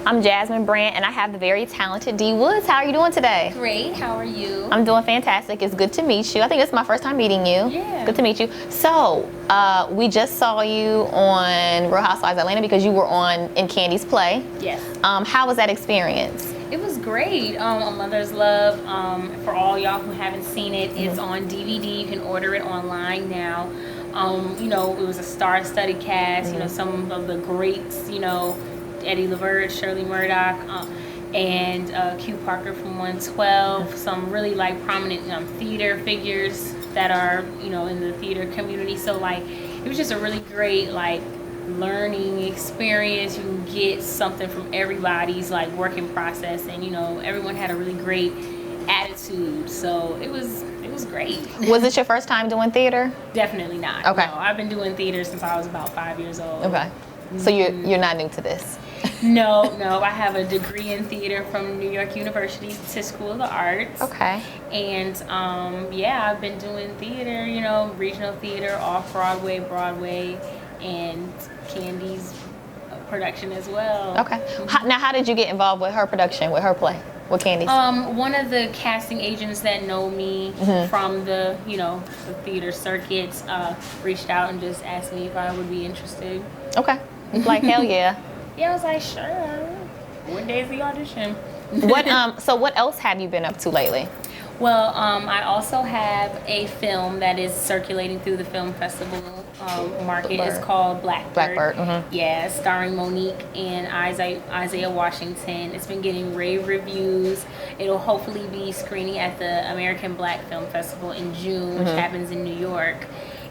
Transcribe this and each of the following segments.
I'm Jasmine Brandt, and I have the very talented D.Woods. How are you doing today? Great. How are you? I'm doing fantastic. It's good to meet you. I think it's my first time meeting you. Yeah. Good to meet you. So, we just saw you on Real Housewives Atlanta because you were in Kandi's play. Yes. How was that experience? It was great. A Mother's Love. For all y'all who haven't seen it, it's on DVD. You can order it online now. It was a star-studded cast. Some of the greats. Eddie Laverne, Shirley Murdoch, and Q Parker from 112. Some really prominent theater figures that are in the theater community. So it was just a really great learning experience. You can get something from everybody's working process, and everyone had a really great attitude. So it was great. Was it your first time doing theater? Definitely not. Okay. No, I've been doing theater since I was about 5 years old. Okay. So you're not new to this? No. I have a degree in theater from New York University School of the Arts. Okay. And I've been doing theater, regional theater, off-Broadway, Broadway, and Kandi's production as well. Okay. Now, how did you get involved with her production, with her play, with Kandi's? One of the casting agents that know me from the the theater circuits reached out and just asked me if I would be interested. Okay. Like, hell yeah. Yeah, I was like, sure. What day is the audition? So what else have you been up to lately? Well, I also have a film that is circulating through the film festival market. It's called Blackbird. Blackbird. Mm-hmm. Yeah, starring Monique and Isaiah Washington. It's been getting rave reviews. It'll hopefully be screening at the American Black Film Festival in June, which happens in New York.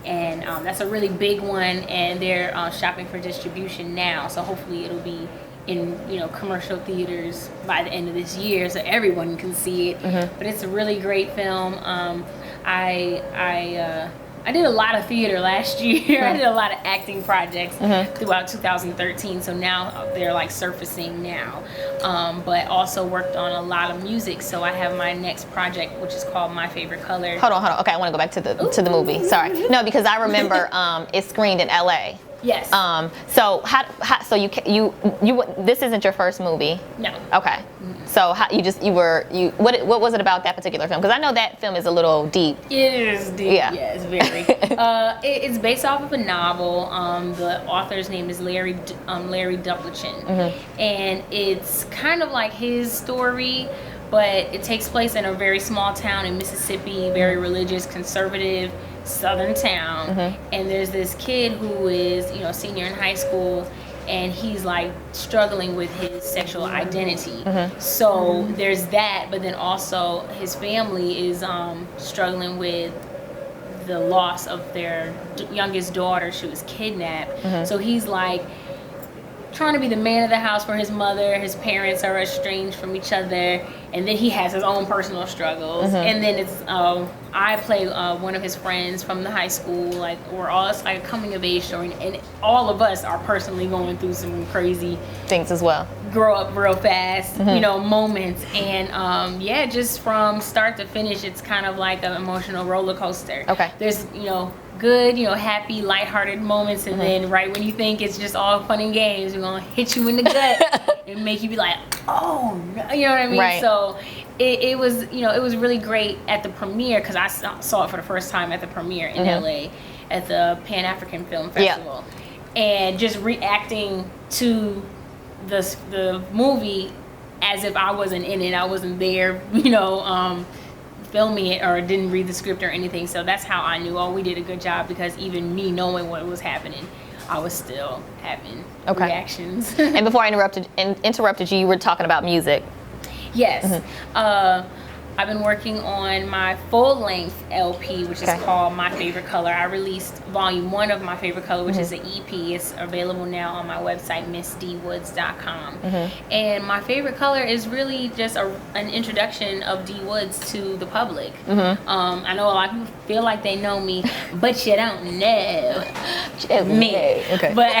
And that's a really big one, and they're shopping for distribution now. So hopefully it'll be in commercial theaters by the end of this year, so everyone can see it. But it's a really great film. I did a lot of theater last year. I did a lot of acting projects throughout 2013. So now they're surfacing now. But also worked on a lot of music. So I have my next project, which is called My Favorite Color. Hold on. Okay, I want to go back to the movie. Sorry. No, because I remember it screened in LA. Yes. So this isn't your first movie? No. Okay. So what was it about that particular film? Because I know that film is a little deep. It is deep. Yeah. Yes, very. It's based off of a novel. The author's name is Larry Duplichin, and it's kind of like his story, but it takes place in a very small town in Mississippi, very religious, conservative southern town. And there's this kid who is senior in high school, and he's struggling with his sexual identity. So there's that, but then also his family is struggling with the loss of their youngest daughter. She was kidnapped. So he's trying to be the man of the house for his mother. His parents are estranged from each other, and then he has his own personal struggles. And then it's I play one of his friends from the high school. It's a coming of age story, and all of us are personally going through some crazy things as well. Grow up real fast, moments, and just from start to finish, it's kind of like an emotional roller coaster. Okay. There's good, happy, lighthearted moments, and then right when you think it's just all fun and games, we're gonna hit you in the gut and make you be like, oh no, you know what I mean? Right. So it was, it was really great at the premiere, because I saw it for the first time at the premiere in LA at the Pan African Film Festival, and just reacting to the movie as if I wasn't in it, I wasn't there, filming it, or didn't read the script or anything. So that's how I knew, we did a good job, because even me knowing what was happening, I was still having reactions. And before I interrupted you, you were talking about music. Yes. I've been working on my full-length LP, which is called My Favorite Color. I released volume 1 of My Favorite Color, which is an EP. It's available now on my website, missdwoods.com. And My Favorite Color is really just an introduction of D.Woods to the public. I know a lot of people feel like they know me, but you don't know me. Okay. But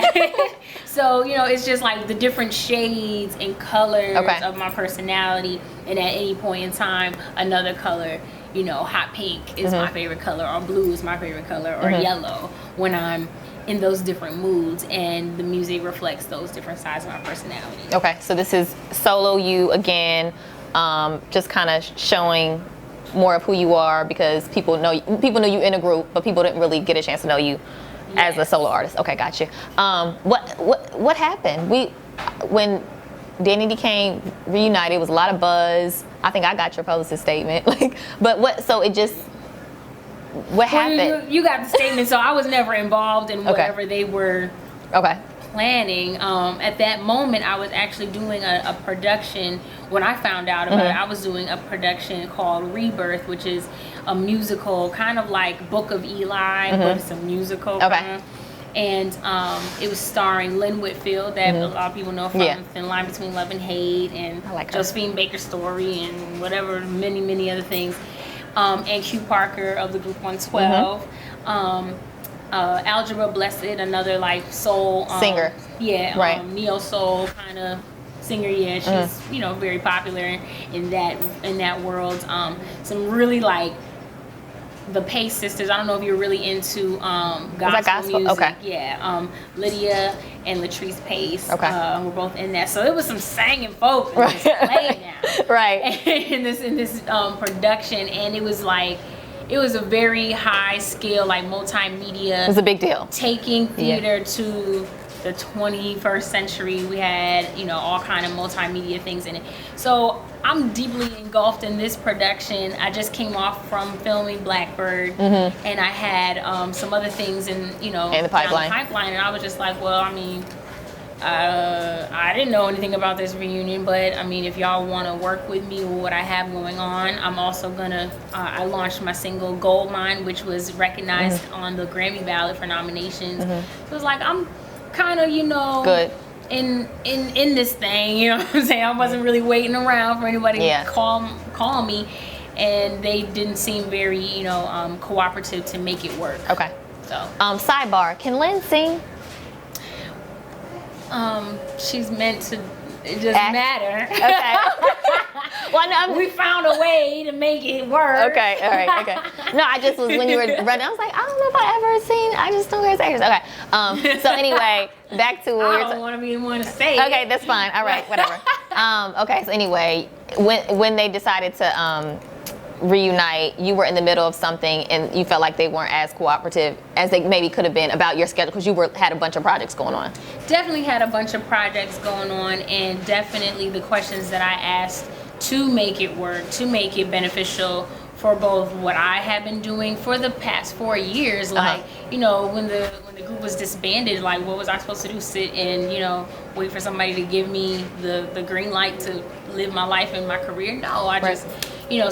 so, it's just the different shades and colors of my personality. And at any point in time, another color, hot pink is my favorite color, or blue is my favorite color, or yellow when I'm in those different moods, and the music reflects those different sides of my personality. Okay, so this is solo you again, just kind of showing more of who you are, because people know you in a group, but people didn't really get a chance to know you as a solo artist. Okay, got you. What happened? When Danity Kane reunited, it was a lot of buzz. I think I got your publicist statement. But what? So it just. What happened? You got the statement, so I was never involved in whatever they were planning. At that moment, I was actually doing a production. When I found out about it, I was doing a production called Rebirth, which is a musical, kind of like Book of Eli, but it's a musical. Okay. And it was starring Lynn Whitfield, that a lot of people know from Thin Line Between Love and Hate, and Josephine Baker's Story, and whatever, many, many other things. And Q Parker of the group 112. Algebra Blessed, another like soul singer. Neo soul kind of singer. Yeah, she's very popular in that world. Some really like the Pace sisters. I don't know if you're really into gospel music. Okay. Yeah. Lydia and Latrice Pace were both in that. So it was some singing folk in this play now. Right. in this production, and it was like, it was a very high scale, like multimedia. It was a big deal. Taking theater to the 21st century. We had, all kind of multimedia things in it. So I'm deeply engulfed in this production. I just came off from filming Blackbird, and I had some other things in the pipeline. And I was just like, well, I mean, I didn't know anything about this reunion, but I mean, if y'all want to work with me with what I have going on, I'm also gonna. I launched my single Goldmine, which was recognized on the Grammy ballot for nominations. So it was like, I'm kind of good in this thing, you know what I'm saying? I wasn't really waiting around for anybody to call me, and they didn't seem very cooperative to make it work. Okay. So sidebar, can Lynn sing? She's meant to. It doesn't matter. Okay. Well, we found a way to make it work. Okay, all right, okay. No, I just was, when you were running, I was like, I don't know if I ever seen, I just know there's actors. Okay. So anyway, back to what I don't want to be the one to say Okay, that's fine. All right, whatever. Okay, so anyway, when they decided to reunite, you were in the middle of something and you felt like they weren't as cooperative as they maybe could have been about your schedule, because you had a bunch of projects going on. Definitely had a bunch of projects going on, and definitely the questions that I asked to make it work, to make it beneficial for both what I have been doing for the past 4 years. Like, when the group was disbanded, like, what was I supposed to do? Sit and, wait for somebody to give me the green light to live my life and my career? No, I just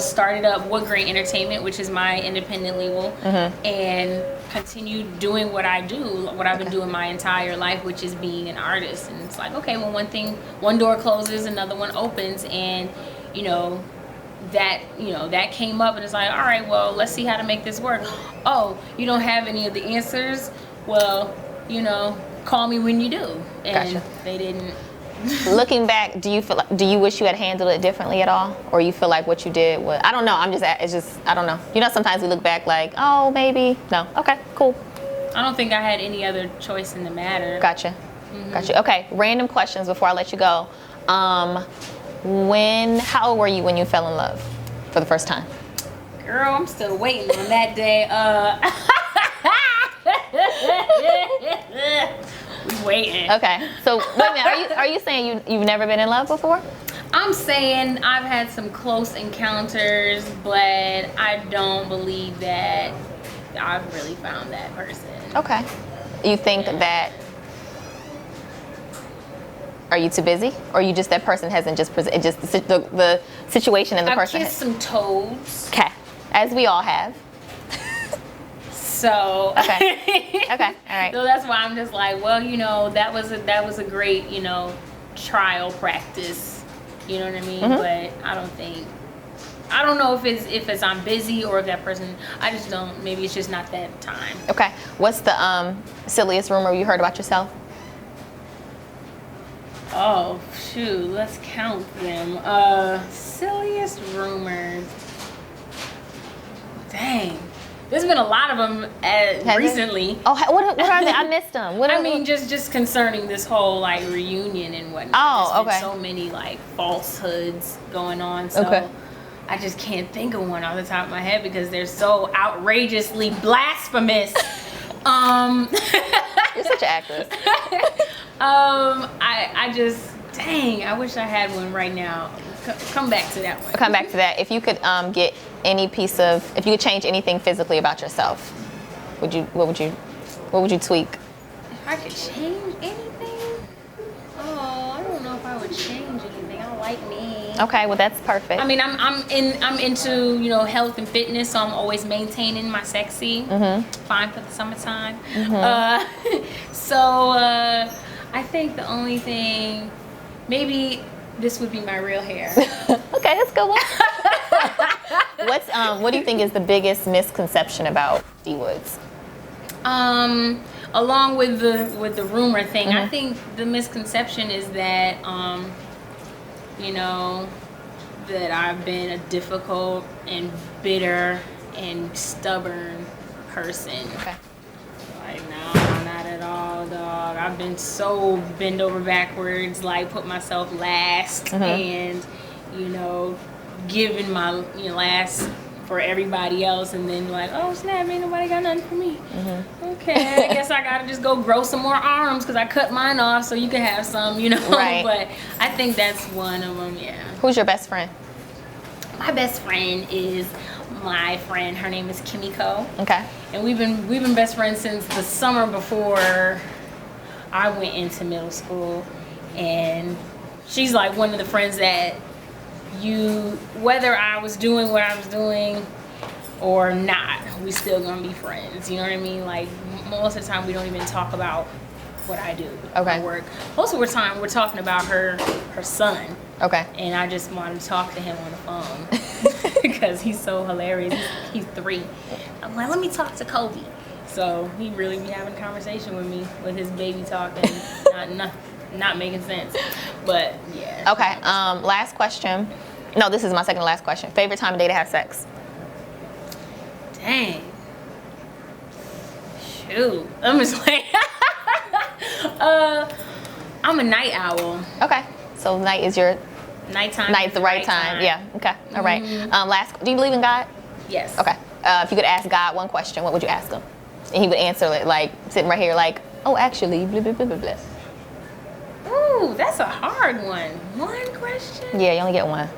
started up What Great Entertainment, which is my independent label, and continued doing what I do, what I've been doing my entire life, which is being an artist. And it's like, okay, well, one door closes, another one opens, and that came up, and it's like, all right, well, let's see how to make this work. Oh, you don't have any of the answers? Well, call me when you do. And they didn't. Looking back, do you wish you had handled it differently at all, or you feel like what you did was, I don't know, I don't know. Sometimes we look back like, oh, maybe. No. Okay, cool. I don't think I had any other choice in the matter. Gotcha. Okay, random questions before I let you go. How old were you when you fell in love for the first time? Girl, I'm still waiting on that day. We waiting. Okay. So wait a minute. Are you saying you've never been in love before? I'm saying I've had some close encounters, but I don't believe that I've really found that person. Okay. You think that? Are you too busy, or you just that person hasn't just presented? Just the situation and the person. I've kissed some toads. Okay. As we all have. So okay, all right. So that's why I'm just like, well, that was a great, trial practice. You know what I mean? But I don't know if it's I'm busy, or if that person, I just don't. Maybe it's just not that time. Okay. What's the silliest rumor you heard about yourself? Oh shoot, let's count them. Silliest rumors. Dang. There's been a lot of them recently. Oh, what are they? I missed them. I mean, just concerning this whole like reunion and whatnot. Oh, There's been so many like falsehoods going on. So I just can't think of one off the top of my head because they're so outrageously blasphemous. You're such an actress. I just, dang, I wish I had one right now. Come back to that one. Come back to that. If you could get if you could change anything physically about yourself, what would you tweak? If I could change anything? Oh, I don't know if I would change anything. I like me. Okay, well that's perfect. I mean, I'm into, you know, health and fitness, so I'm always maintaining my sexy. Fine for the summertime. So I think the only thing, maybe this would be my real hair. Okay, that's a good one. What do you think is the biggest misconception about D.Woods? Along with the rumor thing, I think the misconception is that you know, that I've been a difficult and bitter and stubborn person. Okay. Like, no, not at all, dog. I've been so bend over backwards, like put myself last, and you know, giving my last for everybody else, and then like, oh snap, ain't nobody got nothing for me. Okay, I guess I gotta just go grow some more arms because I cut mine off so you can have some, you know. Right. But I think that's one of them. Yeah. Who's your best friend? My best friend is my friend. Her name is Kimiko. Okay. And we've been best friends since the summer before I went into middle school. And she's like one of the friends that whether I was doing what I was doing or not, we still gonna be friends. You know what I mean? Like most of the time we don't even talk about what I do. Okay. My work. Most of the time we're talking about her son. Okay. And I just wanted to talk to him on the phone because he's so hilarious. He's 3. I'm like, let me talk to Kobe. So he really be having a conversation with me with his baby talk and not making sense. But yeah. Okay. Last question. No, this is my second to last question. Favorite time of day to have sex? Dang. Shoot. I'm just like, I'm a night owl. Okay. So night is your nighttime. Night's the right time. Yeah. Okay. All right. Do you believe in God? Yes. Okay. If you could ask God one question, what would you ask him? And he would answer it like sitting right here, like, oh, actually, blah blah blah blah blah. Ooh, that's a hard one. One question? Yeah, you only get one.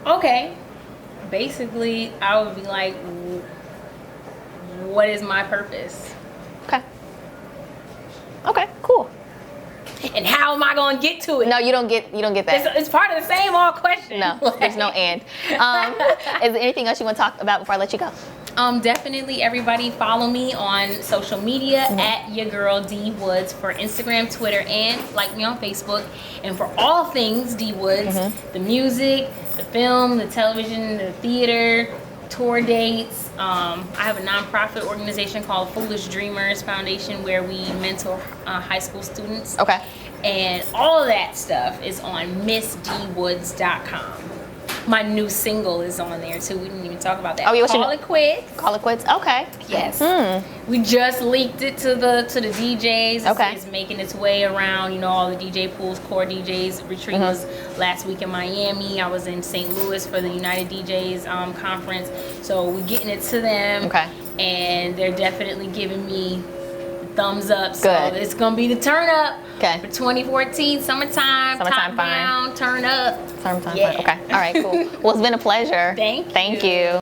Okay. Basically, I would be like, what is my purpose? Okay. Okay, cool. And how am I going to get to it? No, you don't get that. It's part of the same all question. No, there's no and. Is there anything else you want to talk about before I let you go? Definitely everybody follow me on social media at your girl D.Woods for Instagram, Twitter, and like me on Facebook. And for all things D.Woods, the music, the film, the television, the theater, tour dates. I have a nonprofit organization called Foolish Dreamers Foundation where we mentor high school students. Okay. And all of that stuff is on MissDWoods.com. My new single is on there too. We didn't even talk about that. Oh, yeah, Call It Quits. Call It Quits. Okay. Yes. We just leaked it to the DJs. Okay. It's making its way around, you know, all the DJ pools, core DJs. Retreat was last week in Miami. I was in St. Louis for the United DJs conference. So we're getting it to them. Okay. And they're definitely giving me thumbs up. So Good. it's gonna be the turn up. Okay. For 2014, summertime, top fine. down, turn up. Summertime. Yeah. Fine. Okay. All right. Cool. Well, it's been a pleasure. Thank you.